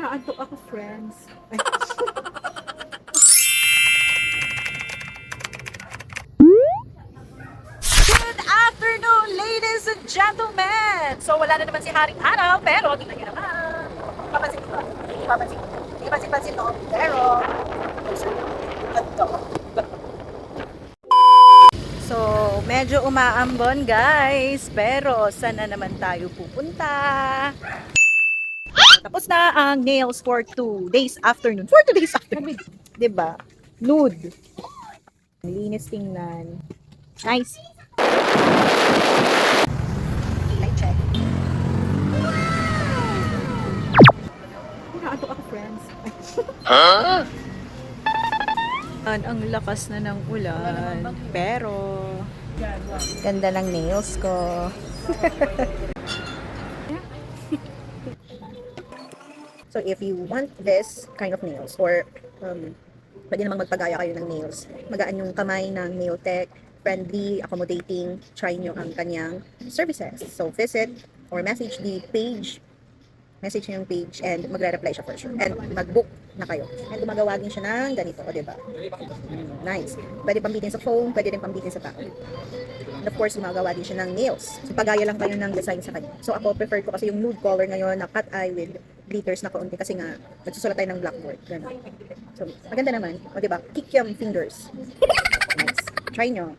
Inaantok ako, friends. Ay. Good afternoon, ladies and gentlemen! So, wala na naman si Haring Araw, pero tingnan niyo naman. Papansin ko. Papansin. Hindi pansin-pansin to. Pero, so, medyo umaambon, guys. Pero, saan na naman tayo pupunta? Tapos na ang nails for 2 days afternoon. For 2 days afternoon. Diba? Nude. Linis tingnan. Nice. Light check. Inaantok ako, friends. Huh? Ang lakas na ng ulan. Pero, ganda ng nails ko. So if you want this kind of nails or pwede namang magpagaya kayo ng nails, magaan yung kamay ng nail tech, friendly, accommodating, try nyo ang kanyang services. So visit or message the page, message nyo yung page and magre-reply siya for sure. And mag-book na kayo. And gumagawa din siya ng ganito, o diba? Nice. Pwede pambitin sa phone, pwede rin pambitin sa back. And of course, gumagawa din siya ng nails. So pagaya lang kayo ng design sa kanya. So ako, prefer ko kasi yung nude color ngayon na cat eye with glitters na kaunti kasi nga nagsusulat tayo ng blackboard. Ganun. So maganda naman. O diba? Kick yung fingers. Nice. Try nyo.